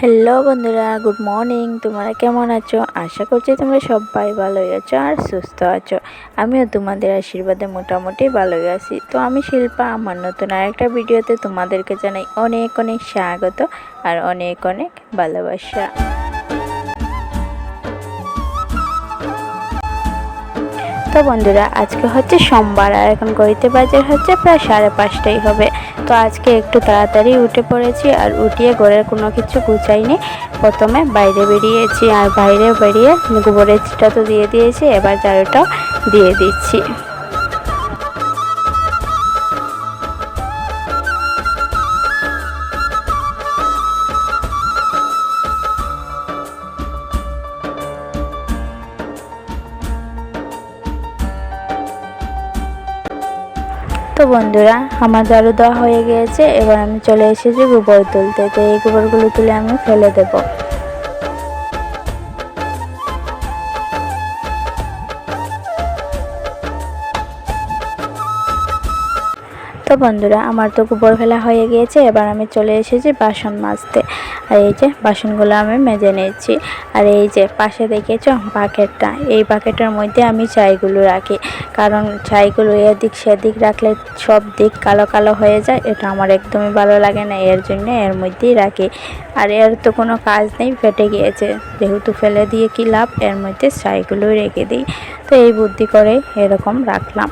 Hello বন্ধুরা, good morning. তোমরা কেমন আছো? আশা করছি তোমরা সবাই ভালোই আছো আর সুস্থ আছো। আমিও তোমাদের আশীর্বাদে মোটামুটি ভালোই আছি। তো আমি শিল্পা, আমার নতুন আরেকটা ভিডিওতে তোমাদেরকে জানাই অনেক অনেক স্বাগত আর অনেক অনেক ভালোবাসা। তো বন্ধুরা, আজকে হচ্ছে সোমবার আর এখন ঘড়িতে বাজে হচ্ছে প্রায় 5:30 হবে। তো আজকে একটু তাড়াতাড়ি উঠে পড়েছি আর উঠিয়ে ঘরের কোনো কিছু গুছাইনি। প্রথমে বাইরে বেরিয়েছি আর বাইরে বেরিয়ে গোবরের চিটা তো দিয়ে দিয়েছি, এবার ঝাড়ুটাও দিয়ে দিচ্ছি। তো বন্ধুরা, আমার ঝাড়ু দেওয়া হয়ে গিয়েছে, এবার আমি চলে এসেছি গোবর তুলতে। তো এই গোবরগুলো তুলে আমি ফেলে দেবো। তো বন্ধুরা, আমার তো গোবর ফেলা হয়ে গিয়েছে, এবার আমি চলে এসেছি বাসন মাজতে। আর এই যে বাসনগুলো আমি মেজে নিয়েছি। আর এই যে পাশে দেখেছো বাকেটটা, এই বাকেটের মধ্যে আমি ছাইগুলো রাখি, কারণ ছাইগুলো এদিক সেদিক রাখলে সব দিক কালো কালো হয়ে যায়, এটা আমার একদমই ভালো লাগে না, এর জন্য এর মধ্যেই রাখি। আর এর তো কোনো কাজ নেই, ফেটে গিয়েছে, যেহেতু ফেলে দিয়ে কি লাভ, এর মধ্যে ছাইগুলোই রেখে দিই। তো এই বুদ্ধি করে এরকম রাখলাম।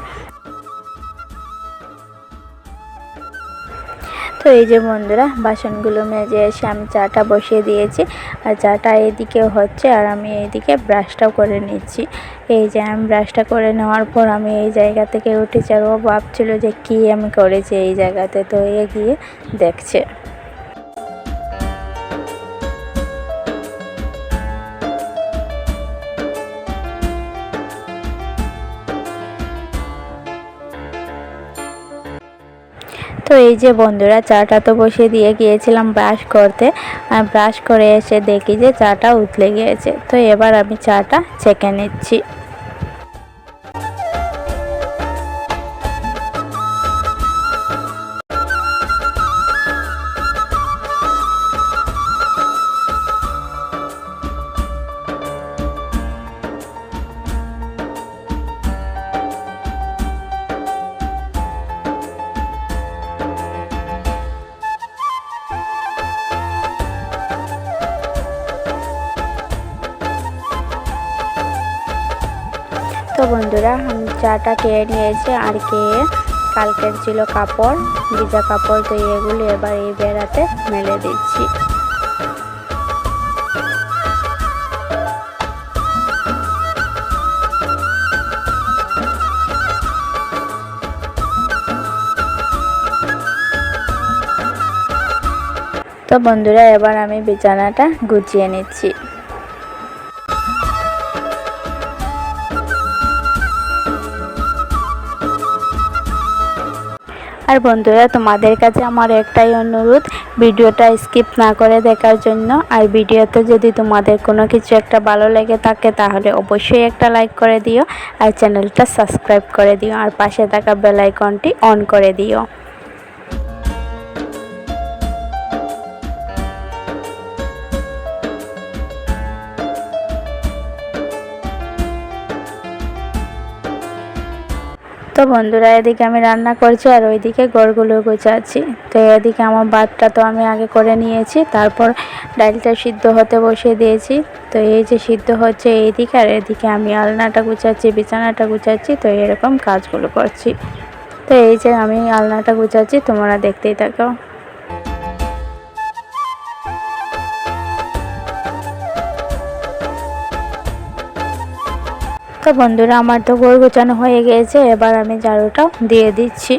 তো এই যে বন্ধুরা, বাসনগুলো মেজে এসে আমি চাটা বসিয়ে দিয়েছি। আর চাটা এদিকে হচ্ছে আর আমি এইদিকে ব্রাশটাও করে নিচ্ছি। এই যে আমি ব্রাশটা করে নেওয়ার পর আমি এই জায়গা থেকে উঠেছি, আর ও ভাবছিল যে কী আমি করেছি এই জায়গাতে, তো এ গিয়ে দেখছে। তো এই যে বন্ধুরা, চাটা তো বসিয়ে দিয়ে গিয়েছিলাম ব্রাশ করতে, আর ব্রাশ করে এসে দেখি যে চাটা উতলে গিয়েছে। তো এবার আমি চাটা ছেঁকে নিচ্ছি। তো বন্ধুরা, আমি চাটা খেয়ে নিয়েছি, আর খেয়ে কালকের ছিল কাপড়, ভিজা কাপড়, তো এগুলো এবার এই বেড়াতে মেলে দিচ্ছি। তো বন্ধুরা, এবার আমি বিছানাটা গুছিয়ে নিচ্ছি। আর বন্ধুরা, তোমাদের কাছে আমার একটাই অনুরোধ, ভিডিওটা স্কিপ না করে দেখার জন্য। আর ভিডিওতে যদি তোমাদের কোনো কিছু একটা ভালো লেগে থাকে তাহলে অবশ্যই একটা লাইক করে দিও, আর চ্যানেলটা সাবস্ক্রাইব করে দিও, আর পাশে থাকা বেল আইকনটি অন করে দিও। তো বন্ধুরা, এদিকে আমি রান্না করছি আর ওইদিকে ঘরগুলো গোছাচ্ছি। তো এদিকে আমার ভাতটা তো আমি আগে করে নিয়েছি, তারপর ডালটা সিদ্ধ হতে বসিয়ে দিয়েছি। তো এই যে সিদ্ধ হচ্ছে এইদিকে, আর এদিকে আমি আলনাটা গুছাচ্ছি, বিছানাটা গুছাচ্ছি, তো এরকম কাজগুলো করছি। তো এই যে আমি আলনাটা গুছাচ্ছি, তোমরা দেখতেই থাকো। তো বন্ধুরা, আমার তো ঘর গোছানো হয়ে গিয়েছে, এবার আমি ঝাড়ুটাও দিয়ে দিচ্ছি।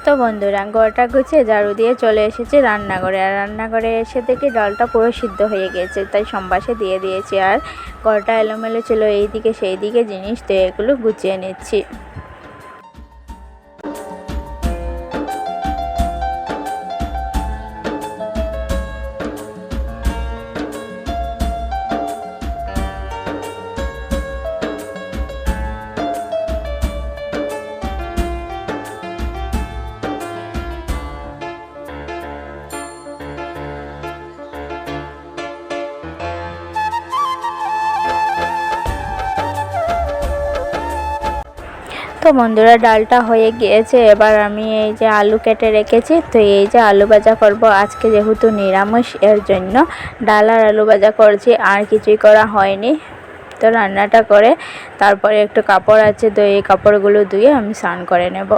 তো তো বন্ধুরা ঘরটা গুছিয়ে ঝাড়ু দিয়ে চলে এসেছি রান্নাঘরে। আর রান্নাঘরে এসে দেখি ডালটা পুরো সিদ্ধ হয়ে গেছে, তাই সম্বাসে দিয়ে দিয়েছি। আর ঘরটা এলোমেলো ছিল, এইদিকে সেই দিকে জিনিস তো এগুলো গুছিয়ে নিচ্ছি। তো বন্ধুরা ডালটা হয়ে গিয়েছে, এবার আমি এই যে আলু কেটে রেখেছি, তো এই যে আলু ভাজা করব আজকে, যেহেতু নিরামিষ এর জন্য ডাল আর আলু ভাজা করছি, আর কিছুই করা হয়নি। তো রান্নাটা করে তারপরে একটু কাপড় আছে, তো এই কাপড়গুলো ধুয়ে আমি স্নান করে নেব।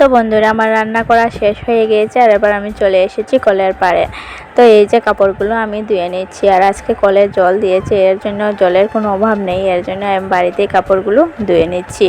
তো বন্ধুরা আমার রান্না করা শেষ হয়ে গিয়েছে, আর এবার আমি চলে এসেছি কলের পাড়ে। তো এই যে কাপড়গুলো আমি ধুয়ে নিচ্ছি, আর আজকে কলে জল দিয়েছে, এর জন্য জলের কোনো অভাব নেই, এর জন্য আমি বাড়িতেই কাপড়গুলো ধুয়ে নিচ্ছি।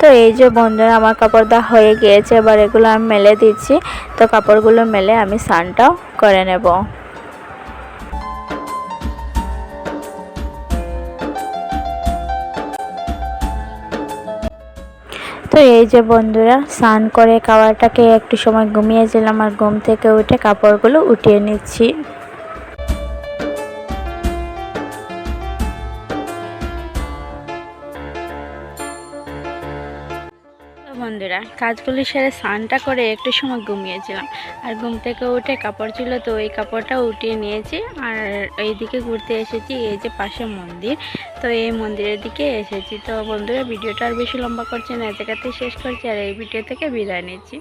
তো এই যে বন্ধুরা আমার কাপড় দেওয়া হয়ে গিয়েছে, এবার এগুলো আমি মেলে দিচ্ছি। তো কাপড়গুলো মেলে আমি স্নানটাও করে নেব। তো এই যে বন্ধুরা স্নান করে খাওয়াটাকে একটু সময় ঘুমিয়েছিলাম, আর ঘুম থেকে উঠে কাপড়গুলো উঠিয়ে নিচ্ছি। বন্ধুরা কাজগুলি সেরে স্নানটা করে একটু সময় ঘুমিয়েছিলাম, আর ঘুম থেকে উঠে কাপড় ছিল, তো ওই কাপড়টা উঠিয়ে নিয়েছি। আর এইদিকে ঘুরতে এসেছি, এই যে পাশে মন্দির, তো এই মন্দিরের দিকে এসেছি। তো বন্ধুরা ভিডিওটা আর বেশি লম্বা করছি না, জায়গাতেই শেষ করছি, আর এই ভিডিও থেকে বিদায় নিচ্ছি।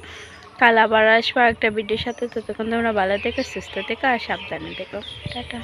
কাল আবার আসবো একটা ভিডিওর সাথে, ততক্ষণ তোমরা ভালো থেকো, সুস্থ থেকো আর সাবধানে থেকো। টাটা।